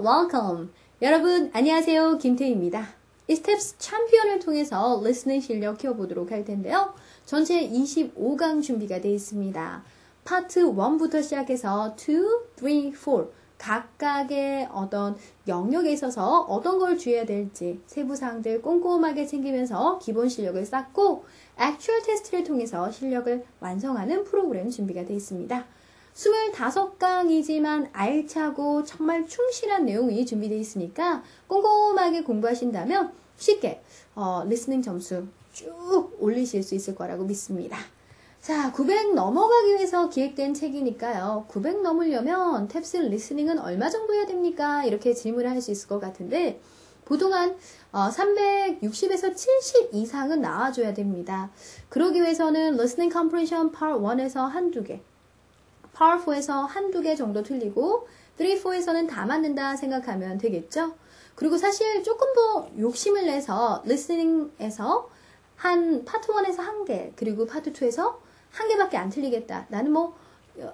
welcome. 여러분 안녕하세요. 김태희입니다. 이 스텝스 챔피언을 통해서 리스닝 실력 키워보도록 할 텐데요. 전체 25강 준비가 되어 있습니다. 파트 1부터 시작해서 2, 3, 4 각각의 어떤 영역에 있어서 어떤 걸 주의해야 될지 세부사항들 꼼꼼하게 챙기면서 기본 실력을 쌓고 액츄얼 테스트를 통해서 실력을 완성하는 프로그램 준비가 되어 있습니다. 25강이지만 알차고 정말 충실한 내용이 준비되어 있으니까 꼼꼼하게 공부하신다면 쉽게 리스닝 점수 쭉 올리실 수 있을 거라고 믿습니다. 자, 900 넘어가기 위해서 기획된 책이니까요. 900 넘으려면 탭스 리스닝은 얼마 정도 해야 됩니까? 이렇게 질문을 할 수 있을 것 같은데 보통 한 360에서 70 이상은 나와줘야 됩니다. 그러기 위해서는 Listening Comprehension Part 1에서 한두 개, Part 4에서 한두 개 정도 틀리고 3, 4에서는 다 맞는다 생각하면 되겠죠? 그리고 사실 조금 더 욕심을 내서 리스닝에서 한 파트 1에서 한 개, 그리고 파트 2에서 한 개밖에 안 틀리겠다. 나는 뭐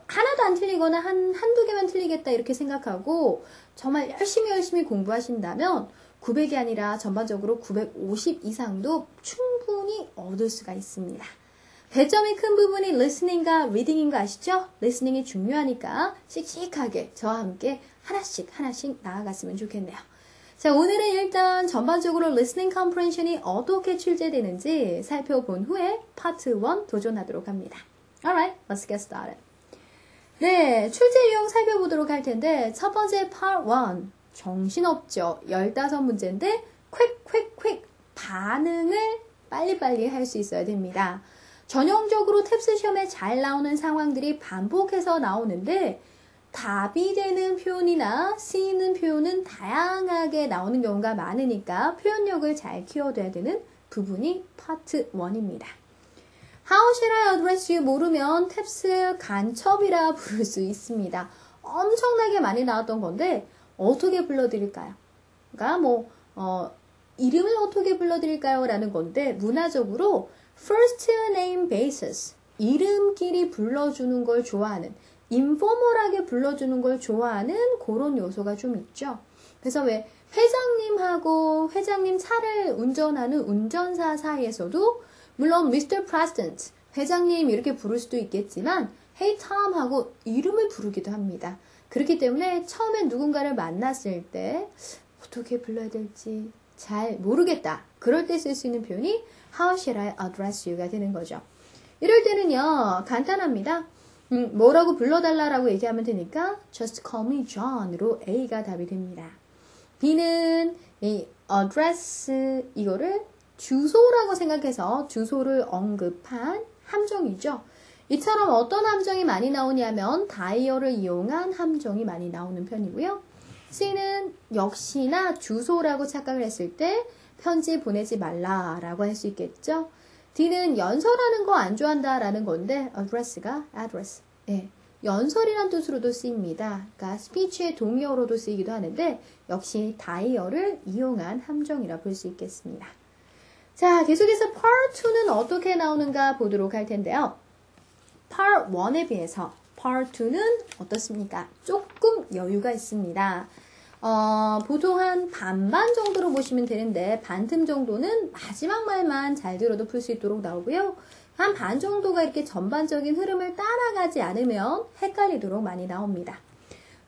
하나도 안 틀리거나 한두 개만 틀리겠다 이렇게 생각하고 정말 열심히 공부하신다면 900이 아니라 전반적으로 950 이상도 충분히 얻을 수가 있습니다. 배점이 큰 부분이 리스닝과 리딩인 거 아시죠? 리스닝이 중요하니까 씩씩하게 저와 함께 하나씩 나아갔으면 좋겠네요. 자, 오늘은 일단 전반적으로 listening comprehension이 어떻게 출제되는지 살펴본 후에 파트 1 도전하도록 합니다. Alright, let's get started. 네, 출제 유형 살펴보도록 할 텐데 첫 번째 part 1, 정신없죠. 15문제인데 quick 반응을 빨리빨리 할 수 있어야 됩니다. 전형적으로 탭스 시험에 잘 나오는 상황들이 반복해서 나오는데 답이 되는 표현이나 쓰이는 표현은 다양하게 나오는 경우가 많으니까 표현력을 잘 키워둬야 되는 부분이 파트 1입니다. How should I address you 모르면 탭스 간첩이라 부를 수 있습니다. 엄청나게 많이 나왔던 건데 어떻게 불러드릴까요? 그러니까 이름을 어떻게 불러드릴까요? 라는 건데 문화적으로 first name basis, 이름끼리 불러주는 걸 좋아하는 인포멀하게 불러주는 걸 좋아하는 그런 요소가 좀 있죠. 그래서 왜 회장님하고 회장님 차를 운전하는 운전사 사이에서도 물론 Mr. President, 회장님 이렇게 부를 수도 있겠지만 Hey Tom 하고 이름을 부르기도 합니다. 그렇기 때문에 처음에 누군가를 만났을 때 어떻게 불러야 될지 잘 모르겠다. 그럴 때 쓸 수 있는 표현이 How should I address you가 되는 거죠. 이럴 때는요, 간단합니다. 뭐라고 불러달라고 얘기하면 되니까 Just call me John으로 A가 답이 됩니다. B는 이 address 이거를 주소라고 생각해서 주소를 언급한 함정이죠. 이처럼 어떤 함정이 많이 나오냐면 다이얼을 이용한 함정이 많이 나오는 편이고요. C는 역시나 주소라고 착각을 했을 때 편지 보내지 말라라고 할 수 있겠죠. D는 연설하는 거 안 좋아한다라는 건데 address가 address, 연설이란 뜻으로도 쓰입니다. 그러니까 스피치의 동의어로도 쓰이기도 하는데 역시 다이얼을 이용한 함정이라 볼 수 있겠습니다. 자, 계속해서 Part 2는 어떻게 나오는가 보도록 할 텐데요. Part 1에 비해서 Part 2는 어떻습니까? 조금 여유가 있습니다. 보통 한 반반 정도로 보시면 되는데 반틈 정도는 마지막 말만 잘 들어도 풀 수 있도록 나오고요. 한 반 정도가 이렇게 전반적인 흐름을 따라가지 않으면 헷갈리도록 많이 나옵니다.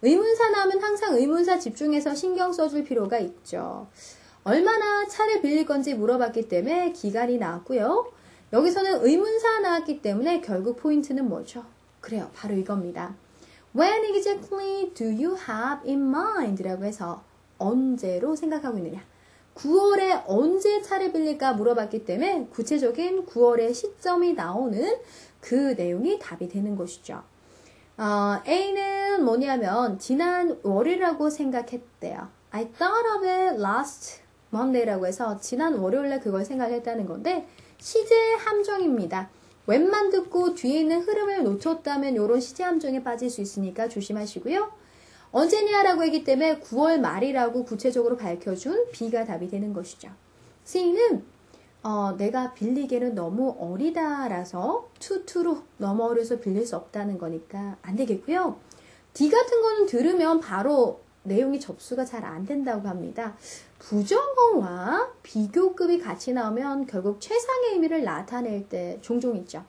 의문사 나오면 항상 의문사 집중해서 신경 써줄 필요가 있죠. 얼마나 차를 빌릴 건지 물어봤기 때문에 기간이 나왔고요. 여기서는 의문사 나왔기 때문에 결국 포인트는 뭐죠? 그래요, 바로 이겁니다. When exactly do you have in mind? 라고 해서 언제로 생각하고 있느냐. 9월에 언제 차를 빌릴까 물어봤기 때문에 구체적인 9월의 시점이 나오는 그 내용이 답이 되는 것이죠. A는 뭐냐면 지난 월이라고 생각했대요. I thought of it last Monday라고 해서 지난 월요일에 그걸 생각했다는 건데 시제 함정입니다. 웬만 듣고 뒤에 있는 흐름을 놓쳤다면 이런 시제 함정에 빠질 수 있으니까 조심하시고요. 언제냐라고 했기 때문에 9월 말이라고 구체적으로 밝혀준 B가 답이 되는 것이죠. C는 내가 빌리기에는 너무 어리다라서 투투로 너무 어려서 빌릴 수 없다는 거니까 안 되겠고요. D 같은 거는 들으면 바로 내용이 접수가 잘 안 된다고 합니다. 부정어와 비교급이 같이 나오면 결국 최상의 의미를 나타낼 때 종종 있죠.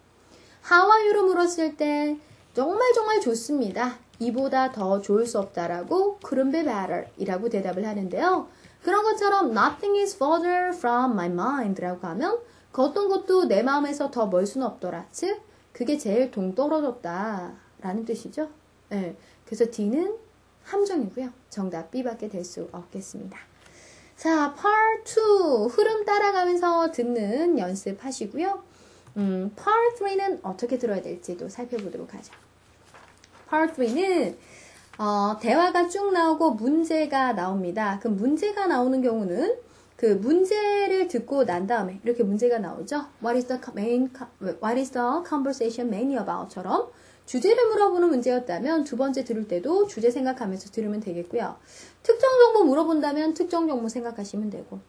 How are you로 물었을 때 정말 좋습니다. 이보다 더 좋을 수 없다라고 couldn't be better 이라고 대답을 하는데요. 그런 것처럼 nothing is further from my mind 라고 하면 그 어떤 것도 내 마음에서 더 멀 수는 없더라. 즉 그게 제일 동떨어졌다 라는 뜻이죠. 네, 그래서 D는 함정이고요. 정답 B밖에 될 수 없겠습니다. 자, Part 2 흐름 따라가면서 듣는 연습하시고요. Part 3는 어떻게 들어야 될지도 살펴보도록 하죠. Part 3는 대화가 쭉 나오고 문제가 나옵니다. 그 문제가 나오는 경우는 그 문제를 듣고 난 다음에 이렇게 문제가 나오죠. What is the conversation mainly about?처럼 주제를 물어보는 문제였다면 두 번째 들을 때도 주제 생각하면서 들으면 되겠고요. 특정 정보 물어본다면 특정 정보 생각하시면 되고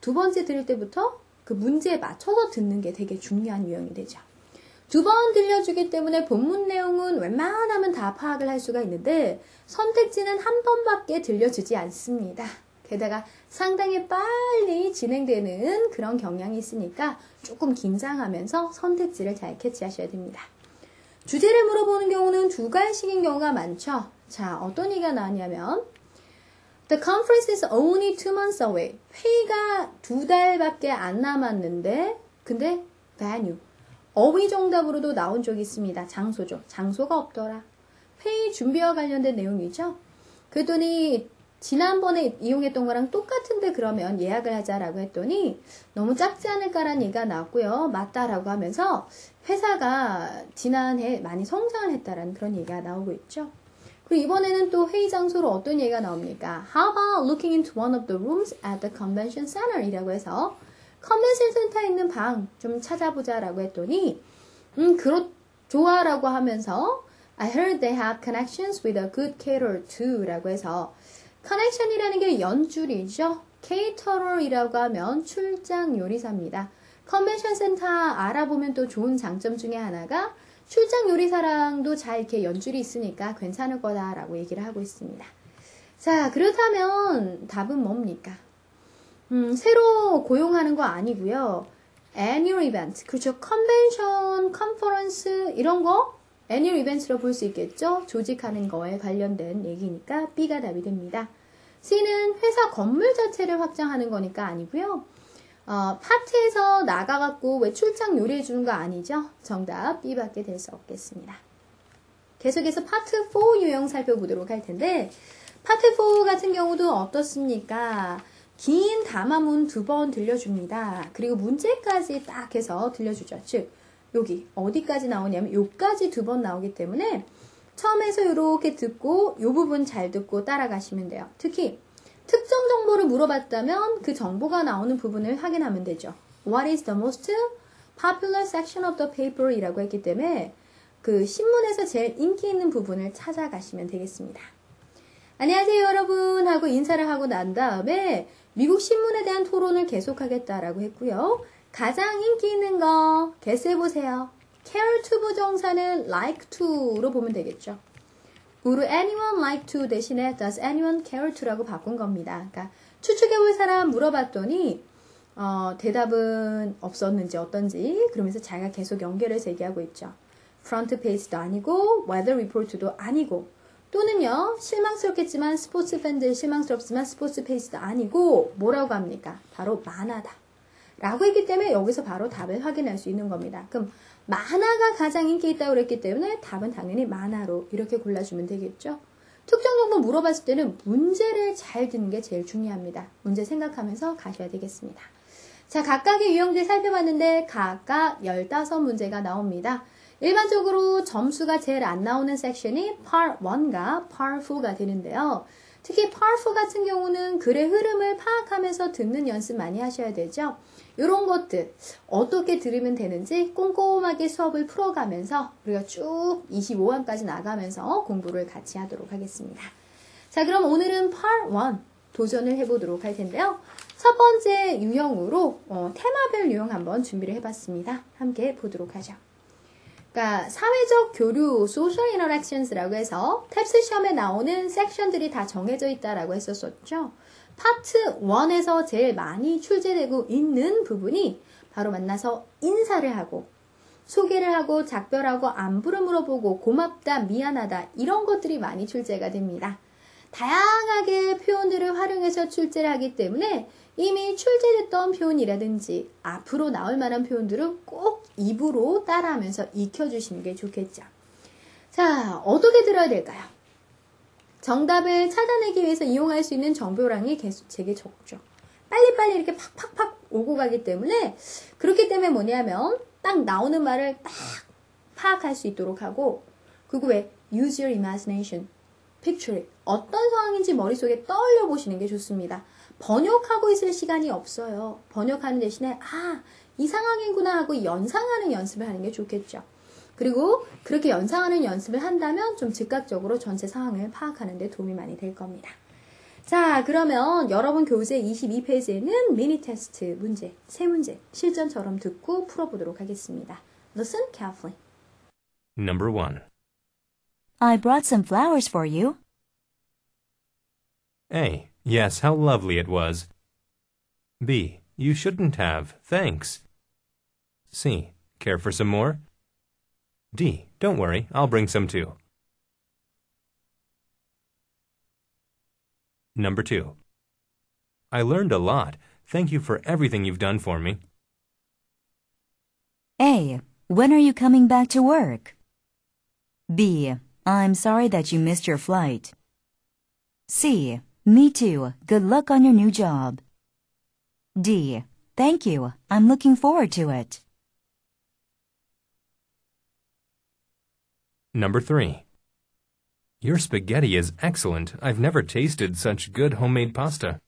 두 번째 들을 때부터 그 문제에 맞춰서 듣는 게 되게 중요한 유형이 되죠. 두 번 들려주기 때문에 본문 내용은 웬만하면 다 파악을 할 수가 있는데 선택지는 한 번밖에 들려주지 않습니다. 게다가 상당히 빨리 진행되는 그런 경향이 있으니까 조금 긴장하면서 선택지를 잘 캐치하셔야 됩니다. 주제를 물어보는 경우는 두 가지식인 경우가 많죠. 자, 어떤 얘기가 나왔냐면 The conference is only 2 months away. 회의가 2달밖에 안 남았는데 근데 venue. 어휘 정답으로도 나온 적이 있습니다. 장소죠. 장소가 없더라. 회의 준비와 관련된 내용이죠. 그랬더니 지난번에 이용했던 거랑 똑같은데 그러면 예약을 하자라고 했더니 너무 작지 않을까라는 얘기가 나왔고요. 맞다라고 하면서 회사가 지난해 많이 성장을 했다라는 그런 얘기가 나오고 있죠. 그리고 이번에는 또 회의 장소로 어떤 얘기가 나옵니까? How about looking into one of the rooms at the convention center? 이라고 해서 컨벤션 센터에 있는 방 좀 찾아보자라고 했더니 좋아라고 하면서 I heard they have connections with a good caterer too 라고 해서 커넥션이라는 게 연줄이죠. 케이터럴이라고 하면 출장 요리사입니다. 컨벤션 센터 알아보면 또 좋은 장점 중에 하나가 출장 요리사랑도 잘 이렇게 연줄이 있으니까 괜찮을 거다라고 얘기를 하고 있습니다. 자, 그렇다면 답은 뭡니까? 새로 고용하는 거 아니고요. annual event, 그렇죠. 컨벤션, 컨퍼런스 이런 거 annual events로 볼 수 있겠죠. 조직하는 거에 관련된 얘기니까 B가 답이 됩니다. C는 회사 건물 자체를 확장하는 거니까 아니고요. 파티에서 나가갖고 왜 출장 요리해 주는 거 아니죠? 정답 B밖에 될 수 없겠습니다. 계속해서 파트 4 유형 살펴보도록 할 텐데 파트 4 같은 경우도 어떻습니까? 긴 담화문 2번 들려줍니다. 그리고 문제까지 딱 해서 들려주죠. 즉 여기 어디까지 나오냐면 여기까지 2번 나오기 때문에 처음에서 이렇게 듣고 이 부분 잘 듣고 따라가시면 돼요. 특히 특정 정보를 물어봤다면 그 정보가 나오는 부분을 확인하면 되죠. What is the most popular section of the paper? 이라고 했기 때문에 그 신문에서 제일 인기 있는 부분을 찾아가시면 되겠습니다. 안녕하세요 여러분 하고 인사를 하고 난 다음에 미국 신문에 대한 토론을 계속하겠다라고 했고요. 가장 인기 있는 거 개수해보세요. care to 부정사는 like to로 보면 되겠죠. Would anyone like to 대신에 does anyone care to라고 바꾼 겁니다. 그러니까 추측해볼 사람 물어봤더니 대답은 없었는지 어떤지 그러면서 자기가 계속 연결해서 얘기하고 있죠. front page도 아니고 weather report도 아니고 또는요 실망스럽겠지만 스포츠 팬들 실망스럽지만 스포츠 페이지도 아니고 뭐라고 합니까? 바로 만화다. 라고 했기 때문에 여기서 바로 답을 확인할 수 있는 겁니다. 그럼 만화가 가장 인기 있다고 그랬기 때문에 답은 당연히 만화로 이렇게 골라주면 되겠죠. 특정 정보 물어봤을 때는 문제를 잘 듣는 게 제일 중요합니다. 문제 생각하면서 가셔야 되겠습니다. 자, 각각의 유형들 살펴봤는데 각각 15문제가 나옵니다. 일반적으로 점수가 제일 안 나오는 섹션이 Part 1과 Part 4가 되는데요. 특히 Part 4 같은 경우는 글의 흐름을 파악하면서 듣는 연습 많이 하셔야 되죠. 이런 것들 어떻게 들으면 되는지 꼼꼼하게 수업을 풀어가면서 우리가 쭉 25화까지 나가면서 공부를 같이 하도록 하겠습니다. 자, 그럼 오늘은 Part 1 도전을 해보도록 할 텐데요. 첫 번째 유형으로 테마별 유형 한번 준비를 해봤습니다. 함께 보도록 하죠. 그러니까 사회적 교류, social interactions라고 해서 탭스 시험에 나오는 섹션들이 다 정해져 있다라고 했었었죠. 파트 1에서 제일 많이 출제되고 있는 부분이 바로 만나서 인사를 하고 소개를 하고 작별하고 안부를 물어보고 고맙다, 미안하다 이런 것들이 많이 출제가 됩니다. 다양하게 표현들을 활용해서 출제를 하기 때문에 이미 출제됐던 표현이라든지 앞으로 나올 만한 표현들을 꼭 입으로 따라하면서 익혀주시는 게 좋겠죠. 자, 어떻게 들어야 될까요? 정답을 찾아내기 위해서 이용할 수 있는 정보량이 계속 되게 적죠. 빨리빨리 이렇게 팍팍팍 오고 가기 때문에 그렇기 때문에 뭐냐면 딱 나오는 말을 딱 파악할 수 있도록 하고 그리고 왜 use your imagination, picture it. 어떤 상황인지 머릿속에 떠올려 보시는 게 좋습니다. 번역하고 있을 시간이 없어요. 번역하는 대신에 이 상황이구나 하고 연상하는 연습을 하는 게 좋겠죠. 그리고 그렇게 연상하는 연습을 한다면 좀 즉각적으로 전체 상황을 파악하는 데 도움이 많이 될 겁니다. 자, 그러면 여러분 교재 22페이지에는 미니 테스트 문제, 3문제 실전처럼 듣고 풀어보도록 하겠습니다. Listen carefully. Number 1. I brought some flowers for you. A. Yes, how lovely it was. B. You shouldn't have. Thanks. C. Care for some more? D. Don't worry, I'll bring some too. Number 2. I learned a lot. Thank you for everything you've done for me. A. When are you coming back to work? B. I'm sorry that you missed your flight. C. Me too. Good luck on your new job. D. Thank you. I'm looking forward to it. Number 3. Your spaghetti is excellent. I've never tasted such good homemade pasta.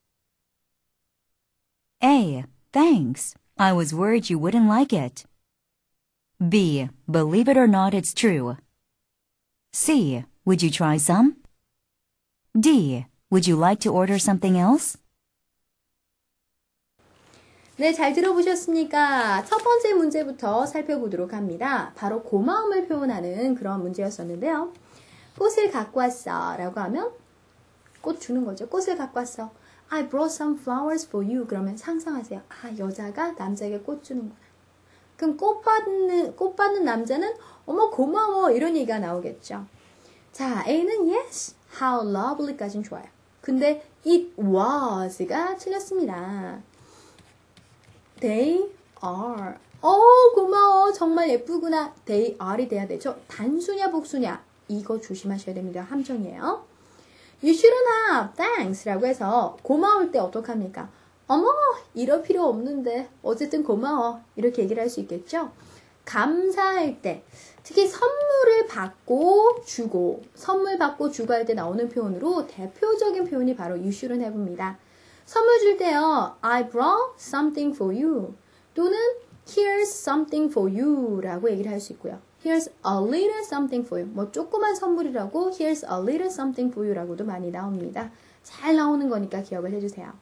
A. Thanks. I was worried you wouldn't like it. B. Believe it or not, it's true. C. Would you try some? D. Would you like to order something else? 네, 잘 들어보셨습니까? 첫 번째 문제부터 살펴보도록 합니다. 바로 고마움을 표현하는 그런 문제였었는데요. 꽃을 갖고 왔어 라고 하면 꽃 주는 거죠. 꽃을 갖고 왔어. I brought some flowers for you. 그러면 상상하세요. 여자가 남자에게 꽃 주는구나. 그럼 꽃 받는 남자는 어머 고마워 이런 얘기가 나오겠죠. 자, A는 yes, how lovely까지는 좋아요. 근데 it was가 틀렸습니다. They are. 고마워. 정말 예쁘구나. They are이 돼야 되죠. 단수냐 복수냐. 이거 조심하셔야 됩니다. 함정이에요. You shouldn't have. Thanks. 라고 해서 고마울 때 어떡합니까? 어머, 이럴 필요 없는데. 어쨌든 고마워. 이렇게 얘기를 할 수 있겠죠. 감사할 때. 특히 선물을 받고 주고 할 때 나오는 표현으로 대표적인 표현이 바로 you shouldn't have입니다. 선물 줄 때요. I brought something for you. 또는 here's something for you 라고 얘기를 할 수 있고요. Here's a little something for you. 뭐 조그만 선물이라고 here's a little something for you 라고도 많이 나옵니다. 잘 나오는 거니까 기억을 해주세요.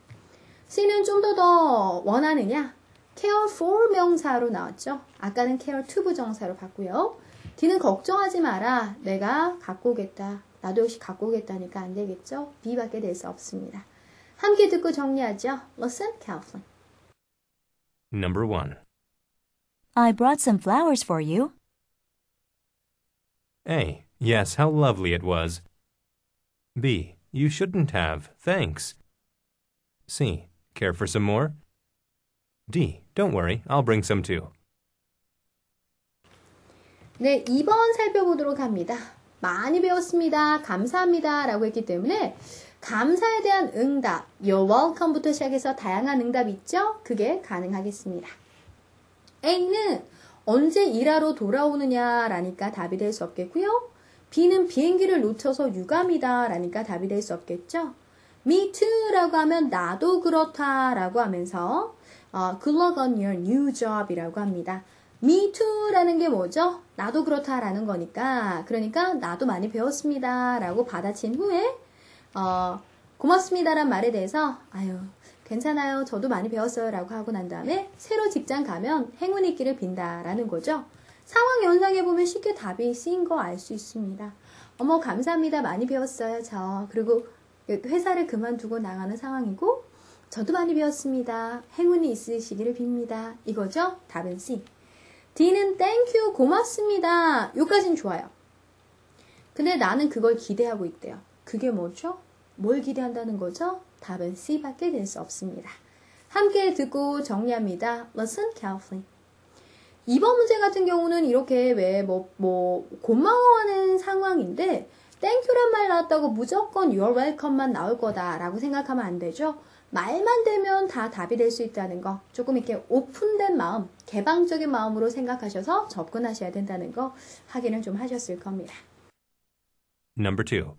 C는 좀 더 원하느냐? care for 명사로 나왔죠. 아까는 care to 부정사로 봤고요. D는 걱정하지 마라. 내가 갖고 오겠다. 나도 역시 갖고 오겠다니까 안 되겠죠. B밖에 될 수 없습니다. 함께 듣고 정리하죠. Listen carefully. Number 1. I brought some flowers for you. A. Yes, how lovely it was. B. You shouldn't have. Thanks. C. Care for some more? D. Don't worry, I'll bring some too. 네, 2번 살펴보도록 합니다. 많이 배웠습니다. 감사합니다. 라고 했기 때문에 감사에 대한 응답, You're welcome부터 시작해서 다양한 응답 있죠? 그게 가능하겠습니다. A는 언제 일하러 돌아오느냐 라니까 답이 될 수 없겠고요. B는 비행기를 놓쳐서 유감이다 라니까 답이 될 수 없겠죠. Me too 라고 하면 나도 그렇다 라고 하면서 Good luck on your new job 이라고 합니다. Me too 라는 게 뭐죠? 나도 그렇다 라는 거니까 그러니까 나도 많이 배웠습니다 라고 받아친 후에 고맙습니다란 말에 대해서 괜찮아요. 저도 많이 배웠어요 라고 하고 난 다음에 새로 직장 가면 행운이 있기를 빈다 라는 거죠. 상황 연상해보면 쉽게 답이 C인 거 알 수 있습니다. 어머, 감사합니다. 많이 배웠어요, 저. 그리고 회사를 그만두고 나가는 상황이고, 저도 많이 배웠습니다. 행운이 있으시기를 빕니다. 이거죠? 답은 C. D는 thank you, 고맙습니다. 요까진 좋아요. 근데 나는 그걸 기대하고 있대요. 그게 뭐죠? 뭘 기대한다는 거죠? 답은 C밖에 될 수 없습니다. 함께 듣고 정리합니다. Listen carefully. 이번 문제 같은 경우는 이렇게 고마워하는 상황인데 땡큐란 말 나왔다고 무조건 you're welcome만 나올 거다라고 생각하면 안 되죠. 말만 되면 다 답이 될 수 있다는 거, 조금 이렇게 오픈된 마음, 개방적인 마음으로 생각하셔서 접근하셔야 된다는 거 확인을 좀 하셨을 겁니다. Number 2.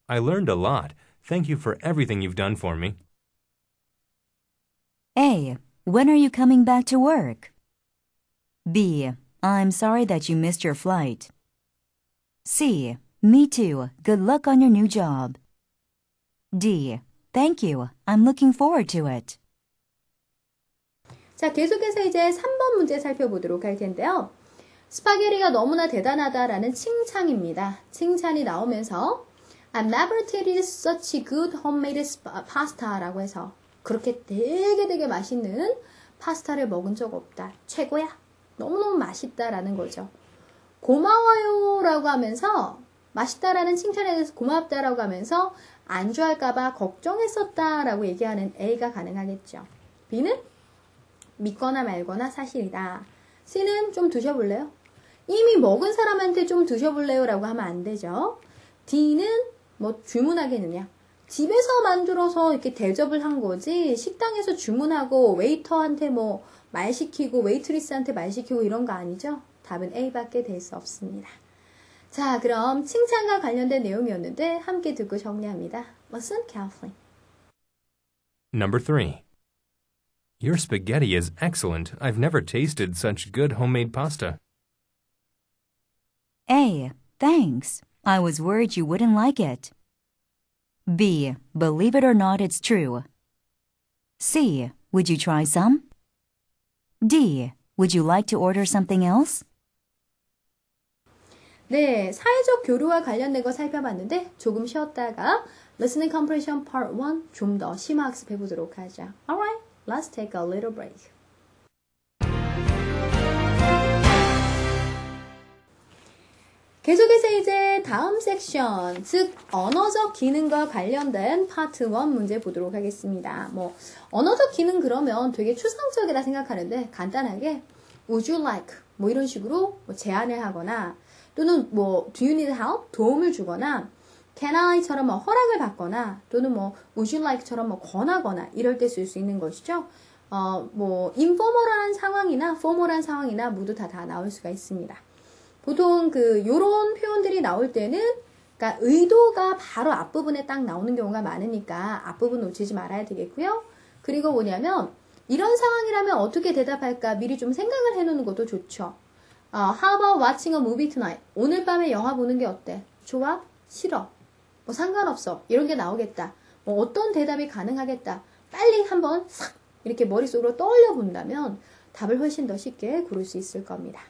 I learned a lot. Thank you for everything you've done for me. A. When are you coming back to work? B. I'm sorry that you missed your flight. C. Me too. Good luck on your new job. D. Thank you. I'm looking forward to it. 자, 계속해서 이제 3번 문제 살펴보도록 할 텐데요. 스파게티가 너무나 대단하다라는 칭찬입니다. 칭찬이 나오면서 I've never tasted such good homemade pasta라고 해서 그렇게 되게 맛있는 파스타를 먹은 적 없다. 최고야. 너무너무 맛있다라는 거죠. 고마워요라고 하면서 맛있다라는 칭찬에 대해서 고맙다라고 하면서 안 좋아할까봐 걱정했었다라고 얘기하는 A가 가능하겠죠. B는 믿거나 말거나 사실이다. C는 좀 드셔볼래요? 이미 먹은 사람한테 좀 드셔볼래요? 라고 하면 안 되죠. D는 뭐 주문하겠느냐? 집에서 만들어서 이렇게 대접을 한 거지 식당에서 주문하고 웨이터한테 뭐 말 시키고 웨이트리스한테 말 시키고 이런 거 아니죠? 답은 A밖에 될 수 없습니다. 자, 그럼 칭찬과 관련된 내용이었는데 함께 듣고 정리합니다. Listen carefully. Number 3. Your spaghetti is excellent. I've never tasted such good homemade pasta. A. Thanks. I was worried you wouldn't like it. B. Believe it or not, it's true. C. Would you try some? D. Would you like to order something else? 네, 사회적 교류와 관련된 거 살펴봤는데 조금 쉬었다가 Listening Comprehension Part 1 좀 더 심화 학습해 보도록 하죠. Alright, let's take a little break. 계속해서 이제 다음 섹션, 즉 언어적 기능과 관련된 파트 1 문제 보도록 하겠습니다. 언어적 기능 그러면 되게 추상적이라 생각하는데 간단하게 Would you like? 이런 식으로 제안을 하거나 또는 Do you need help? 도움을 주거나 Can I처럼 허락을 받거나 또는 Would you like처럼 권하거나 이럴 때 쓸 수 있는 것이죠. 인포멀한 상황이나 포멀한 상황이나 모두 다 나올 수가 있습니다. 보통 요런 표현들이 나올 때는 그러니까 의도가 바로 앞부분에 딱 나오는 경우가 많으니까 앞부분 놓치지 말아야 되겠고요. 그리고 뭐냐면 이런 상황이라면 어떻게 대답할까 미리 좀 생각을 해놓는 것도 좋죠. How about watching a movie tonight? 오늘 밤에 영화 보는 게 어때? 좋아? 싫어? 상관없어. 이런 게 나오겠다. 어떤 대답이 가능하겠다. 빨리 한번 싹 이렇게 머릿속으로 떠올려 본다면 답을 훨씬 더 쉽게 고를 수 있을 겁니다.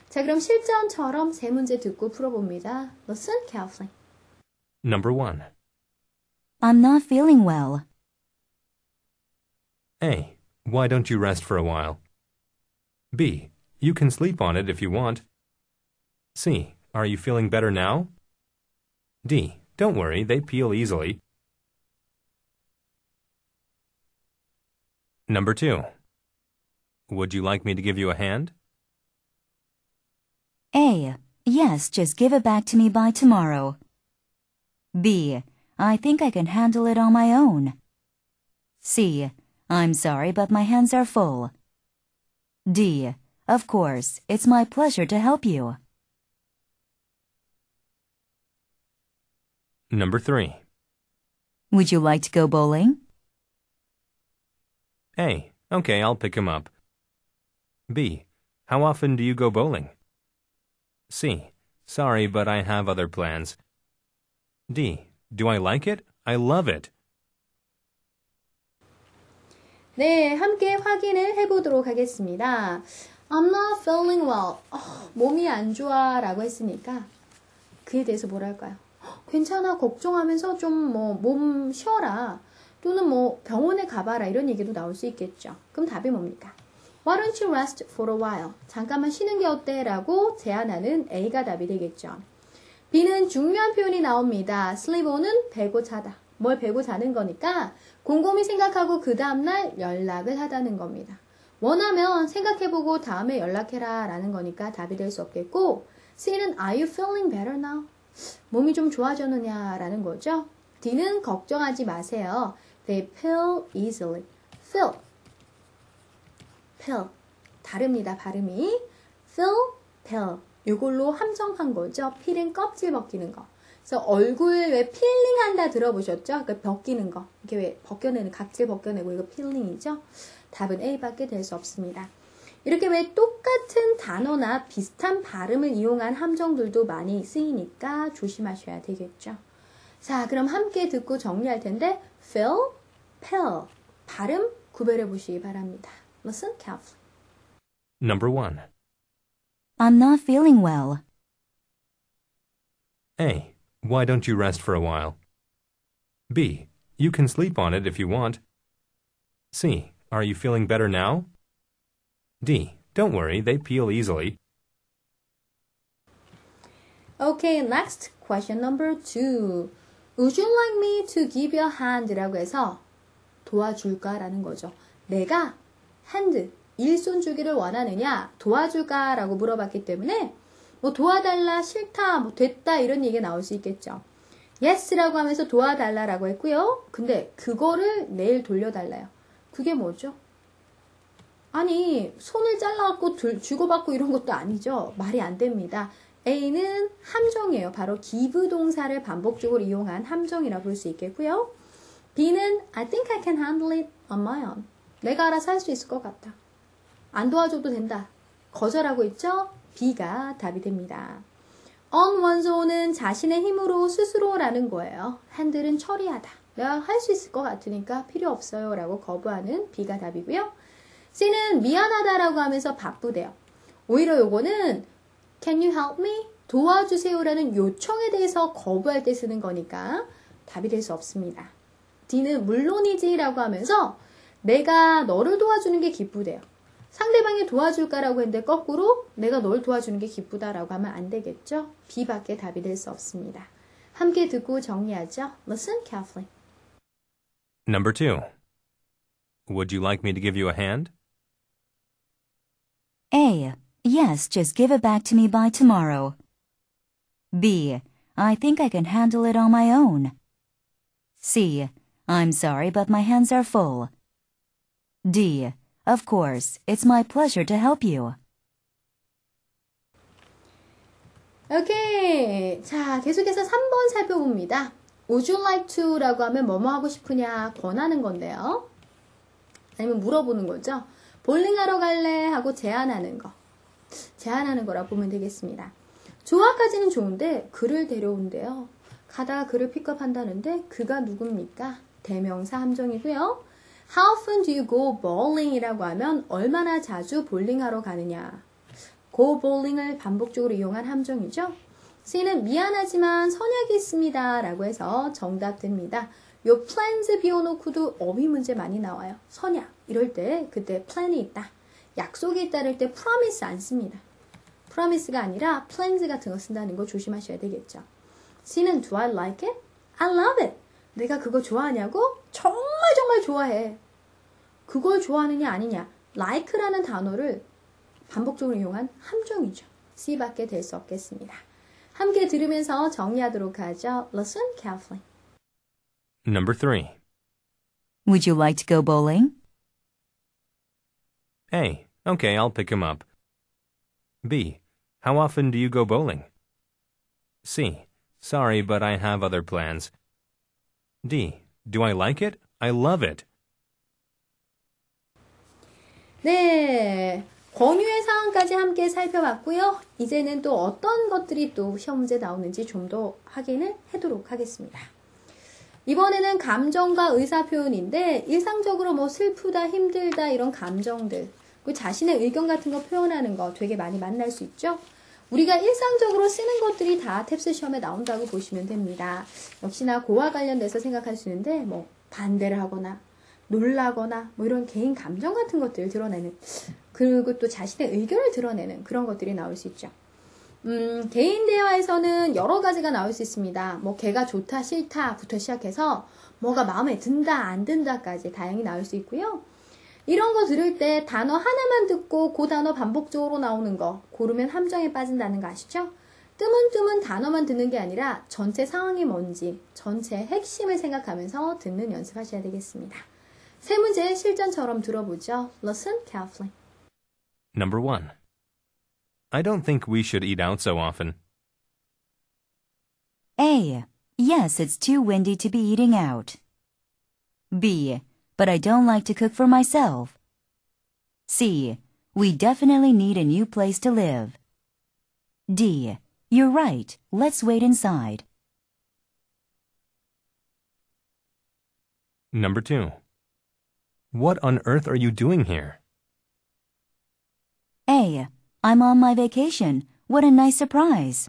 자, 그럼 실전처럼 세 문제 듣고 풀어봅니다. Listen carefully. Number 1. I'm not feeling well. A. Why don't you rest for a while? B. You can sleep on it if you want. C. Are you feeling better now? D. Don't worry, they peel easily. Number 2. Would you like me to give you a hand? A. Yes, just give it back to me by tomorrow. B. I think I can handle it on my own. C. I'm sorry, but my hands are full. D. Of course, it's my pleasure to help you. Number 3. Would you like to go bowling? A. Okay, I'll pick him up. B. How often do you go bowling? C. Sorry, but I have other plans. D. Do I like it? I love it. 네, 함께 확인을 해보도록 하겠습니다. I'm not feeling well. 몸이 안 좋아 라고 했으니까 그에 대해서 뭐라 할까요? 괜찮아, 걱정하면서 좀 몸 쉬어라. 또는 병원에 가봐라. 이런 얘기도 나올 수 있겠죠. 그럼 답이 뭡니까? Why don't you rest for a while? 잠깐만 쉬는 게 어때? 라고 제안하는 A가 답이 되겠죠. B는 중요한 표현이 나옵니다. sleep on은 베고 자다. 뭘 베고 자는 거니까 곰곰이 생각하고 그 다음날 연락을 하다는 겁니다. 원하면 생각해보고 다음에 연락해라 라는 거니까 답이 될 수 없겠고 C는 Are you feeling better now? 몸이 좀 좋아졌느냐 라는 거죠. D는 걱정하지 마세요. They pill easily. Pill. 다릅니다. 발음이. pill. 이걸로 함정한 거죠. 필은 껍질 벗기는 거. 그래서 얼굴 왜 필링한다 들어보셨죠? 그 벗기는 거. 이렇게 왜 벗겨내는, 각질 벗겨내고 이거 필링이죠? 답은 A밖에 될 수 없습니다. 이렇게 왜 똑같은 단어나 비슷한 발음을 이용한 함정들도 많이 쓰이니까 조심하셔야 되겠죠. 자, 그럼 함께 듣고 정리할 텐데 fill, pill. 발음 구별해 보시기 바랍니다. Listen carefully. Number 1. I'm not feeling well. A. Why don't you rest for a while? B. You can sleep on it if you want. C. Are you feeling better now? D. Don't worry, they peel easily. Okay, next question number 2. Would you like me to give you a hand? 라고 해서 도와줄까? 라는 거죠. 내가 hand, 일손 주기를 원하느냐? 도와줄까? 라고 물어봤기 때문에 도와달라, 싫다, 됐다 이런 얘기가 나올 수 있겠죠. yes라고 하면서 도와달라라고 했고요. 근데 그거를 내일 돌려달라요. 그게 뭐죠? 아니, 손을 잘라갖고 주고받고 이런 것도 아니죠. 말이 안 됩니다. A는 함정이에요. 바로 give 동사를 반복적으로 이용한 함정이라 볼 수 있겠고요. B는 I think I can handle it on my own. 내가 알아서 할 수 있을 것 같다. 안 도와줘도 된다. 거절하고 있죠? B가 답이 됩니다. on 원소는 자신의 힘으로 스스로라는 거예요. handle은 처리하다. 내가 할 수 있을 것 같으니까 필요 없어요 라고 거부하는 B가 답이고요. C는 미안하다라고 하면서 바쁘대요. 오히려 요거는 Can you help me? 도와주세요라는 요청에 대해서 거부할 때 쓰는 거니까 답이 될 수 없습니다. D는 물론이지라고 하면서 내가 너를 도와주는 게 기쁘대요. 상대방이 도와줄까라고 했는데 거꾸로 내가 널 도와주는 게 기쁘다라고 하면 안 되겠죠? B밖에 답이 될 수 없습니다. 함께 듣고 정리하죠. Listen carefully. Number 2. Would you like me to give you a hand? A. Yes, just give it back to me by tomorrow. B. I think I can handle it on my own. C. I'm sorry, but my hands are full. D. Of course, it's my pleasure to help you. 오케이. 자, 계속해서 3번 살펴봅니다. Would you like to? 라고 하면 뭐뭐 하고 싶으냐 권하는 건데요. 아니면 물어보는 거죠. 볼링하러 갈래? 하고 제안하는 거. 제안하는 거라 보면 되겠습니다. 좋아까지는 좋은데 그를 데려온대요. 가다가 그를 픽업한다는데 그가 누굽니까? 대명사 함정이고요. How often do you go bowling? 이라고 하면 얼마나 자주 볼링하러 가느냐. go bowling을 반복적으로 이용한 함정이죠. C는 미안하지만 선약이 있습니다. 라고 해서 정답 됩니다. 요 plans 비워놓고도 어휘 문제 많이 나와요. 선약 이럴 때 그때 plan이 있다. 약속이 있다를 때 promise 안 씁니다. promise가 아니라 plans 같은 거 쓴다는 거 조심하셔야 되겠죠. C는 do I like it? I love it. 내가 그거 좋아하냐고? 정말 좋아해. 그걸 좋아하느냐 아니냐. like라는 단어를 반복적으로 이용한 함정이죠. C밖에 될 수 없겠습니다. 함께 들으면서 정리하도록 하죠. Listen carefully. Number 3. Would you like to go bowling? A. Okay, I'll pick him up. B. How often do you go bowling? C. Sorry, but I have other plans. D. Do I like it? I love it. 네, 권유의 사항까지 함께 살펴봤고요. 이제는 또 어떤 것들이 또 시험 문제 나오는지 좀 더 확인을 하도록 하겠습니다. 이번에는 감정과 의사 표현인데 일상적으로 슬프다, 힘들다 이런 감정들 그 자신의 의견 같은 거 표현하는 거 되게 많이 만날 수 있죠. 우리가 일상적으로 쓰는 것들이 다 탭스 시험에 나온다고 보시면 됩니다. 역시나 그와 관련돼서 생각할 수 있는데 뭐 반대를 하거나 놀라거나 뭐 이런 개인 감정 같은 것들을 드러내는 그리고 또 자신의 의견을 드러내는 그런 것들이 나올 수 있죠. 개인 대화에서는 여러 가지가 나올 수 있습니다. 뭐 걔가 좋다 싫다부터 시작해서 뭐가 마음에 든다 안 든다까지 다양히 나올 수 있고요. 이런 거 들을 때 단어 하나만 듣고 그 단어 반복적으로 나오는 거 고르면 함정에 빠진다는 거 아시죠? 뜨문뜨문 단어만 듣는 게 아니라 전체 상황이 뭔지 전체 핵심을 생각하면서 듣는 연습하셔야 되겠습니다. 세 문제 실전처럼 들어보죠. Listen carefully. Number 1. I don't think we should eat out so often. A. Yes, it's too windy to be eating out. B. But I don't like to cook for myself. C. We definitely need a new place to live. D. You're right. Let's wait inside. Number 2. What on earth are you doing here? A. I'm on my vacation. What a nice surprise.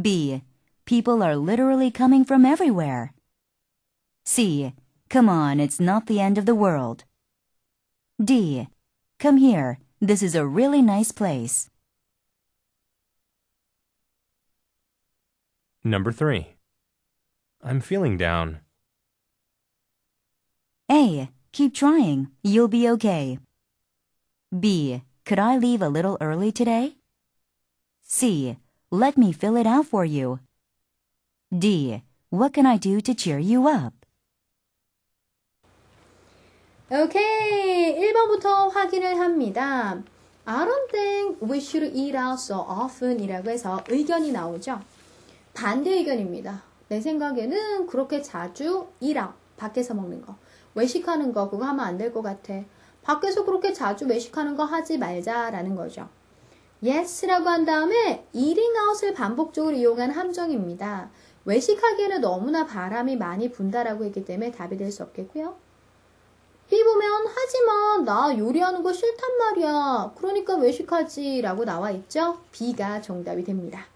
B. People are literally coming from everywhere. C. Come on, it's not the end of the world. D. Come here. This is a really nice place. Number 3. I'm feeling down. A. Keep trying. You'll be okay. B. Could I leave a little early today? C. Let me fill it out for you. D. What can I do to cheer you up? 오케이. 1번부터 확인을 합니다. I don't think we should eat out so often 이라고 해서 의견이 나오죠. 반대 의견입니다. 내 생각에는 그렇게 자주 eat out, 밖에서 먹는 거, 외식하는 거 그거 하면 안 될 것 같아. 밖에서 그렇게 자주 외식하는 거 하지 말자라는 거죠. Yes라고 한 다음에 eating out을 반복적으로 이용한 함정입니다. 외식하기에는 너무나 바람이 많이 분다라고 했기 때문에 답이 될 수 없겠고요. B 보면 하지만 나 요리하는 거 싫단 말이야. 그러니까 외식하지 라고 나와 있죠. B가 정답이 됩니다.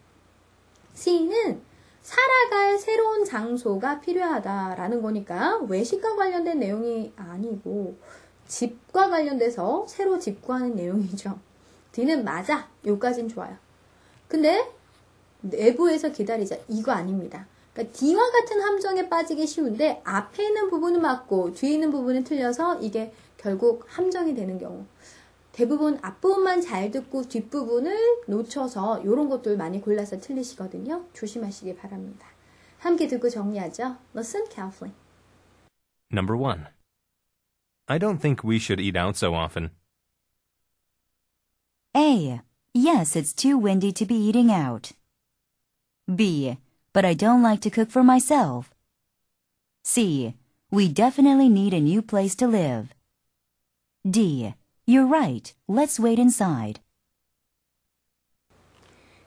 C는 살아갈 새로운 장소가 필요하다라는 거니까 외식과 관련된 내용이 아니고 집과 관련돼서 새로 집 구하는 내용이죠. D는 맞아. 요까진 좋아요. 근데 내부에서 기다리자. 이거 아닙니다. 그러니까 D와 같은 함정에 빠지기 쉬운데 앞에 있는 부분은 맞고 뒤에 있는 부분은 틀려서 이게 결국 함정이 되는 경우. 대부분 앞부분만 잘 듣고 뒷부분을 놓쳐서 이런 것들 많이 골라서 틀리시거든요. 조심하시기 바랍니다. 함께 듣고 정리하죠. Listen carefully. Number 1. I don't think we should eat out so often. A. Yes, it's too windy to be eating out. B. But I don't like to cook for myself. C. We definitely need a new place to live. D. You're right. Let's wait inside.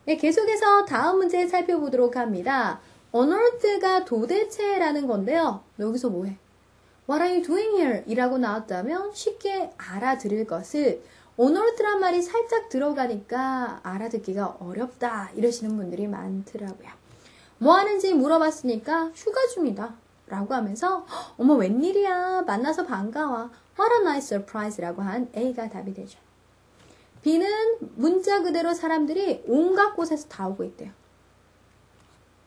네, 계속해서 다음 문제 살펴보도록 합니다. On earth가 도대체라는 건데요. 여기서 뭐해? What are you doing here? 이라고 나왔다면 쉽게 알아들을 것을 on earth란 말이 살짝 들어가니까 알아듣기가 어렵다 이러시는 분들이 많더라고요. 뭐 하는지 물어봤으니까 휴가 중이다 라고 하면서 어머 웬일이야 만나서 반가워 What a nice surprise 라고 한 A가 답이 되죠. B는 문자 그대로 사람들이 온갖 곳에서 다 오고 있대요.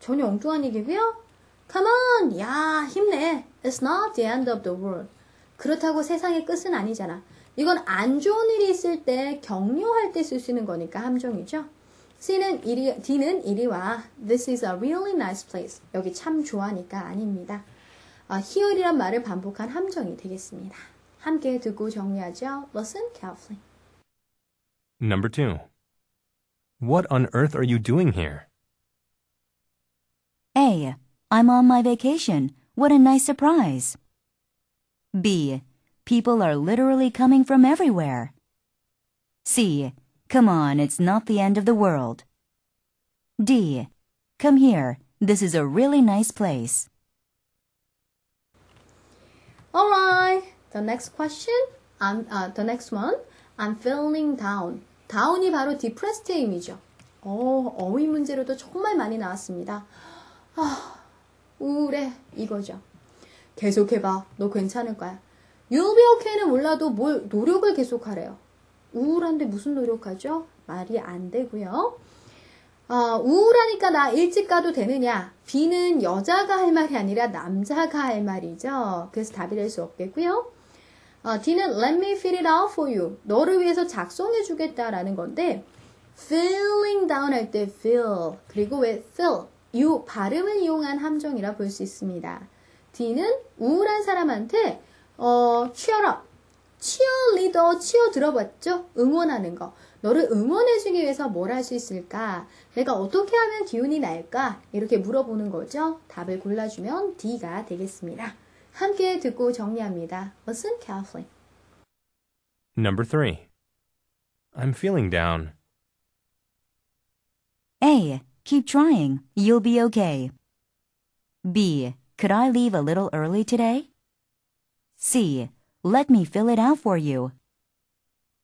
전혀 엉뚱한 얘기고요. Come on, 야 힘내. It's not the end of the world. 그렇다고 세상의 끝은 아니잖아. 이건 안 좋은 일이 있을 때 격려할 때 쓸 수 있는 거니까 함정이죠. D는 이리 와. This is a really nice place. 여기 참 좋아하니까 아닙니다. here이란 말을 반복한 함정이 되겠습니다. 함께 듣고 정리하죠. Listen carefully. Number 2. What on earth are you doing here? A. I'm on my vacation. What a nice surprise. B. People are literally coming from everywhere. C. Come on, it's not the end of the world. D. Come here. This is a really nice place. Alright. The next question. The next one. I'm feeling down. down이 바로 depressed의 의미죠. 어휘 문제로도 정말 많이 나왔습니다. 우울해 이거죠. 계속해봐. 너 괜찮을 거야. You'll be okay는 몰라도 뭘 노력을 계속하래요. 우울한데 무슨 노력하죠? 말이 안 되고요. 우울하니까 나 일찍 가도 되느냐? B는 여자가 할 말이 아니라 남자가 할 말이죠. 그래서 답이 될 수 없겠고요. D는 let me fill it out for you. 너를 위해서 작성해 주겠다라는 건데 feeling down 할 때 feel 그리고 왜 feel 이 발음을 이용한 함정이라 볼 수 있습니다. D는 우울한 사람한테 cheer up, cheerleader, cheer 들어봤죠? 응원하는 거. 너를 응원해주기 위해서 뭘 할 수 있을까? 내가 어떻게 하면 기운이 날까? 이렇게 물어보는 거죠. 답을 골라주면 D가 되겠습니다. 함께 듣고 정리합니다. Listen carefully. Number 3. I'm feeling down. A. Keep trying. You'll be okay. B. Could I leave a little early today? C. Let me fill it out for you.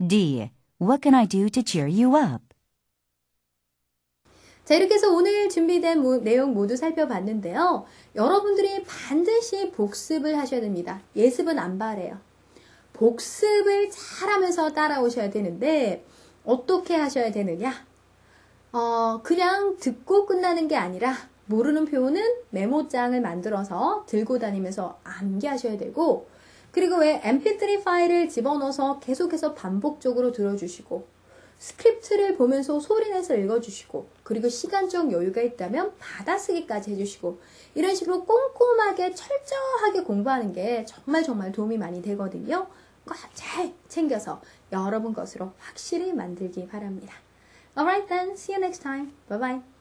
D. What can I do to cheer you up? 자, 이렇게 해서 오늘 준비된 내용 모두 살펴봤는데요. 여러분들이 반드시 복습을 하셔야 됩니다. 예습은 안 바래요. 복습을 잘하면서 따라오셔야 되는데 어떻게 하셔야 되느냐? 그냥 듣고 끝나는 게 아니라 모르는 표현은 메모장을 만들어서 들고 다니면서 암기하셔야 되고 그리고 왜 mp3 파일을 집어넣어서 계속해서 반복적으로 들어주시고 스크립트를 보면서 소리내서 읽어주시고 그리고 시간적 여유가 있다면 받아쓰기까지 해주시고 이런 식으로 꼼꼼하게 철저하게 공부하는 게 정말 도움이 많이 되거든요. 꼭 잘 챙겨서 여러분 것으로 확실히 만들기 바랍니다. Alright then, see you next time. Bye bye.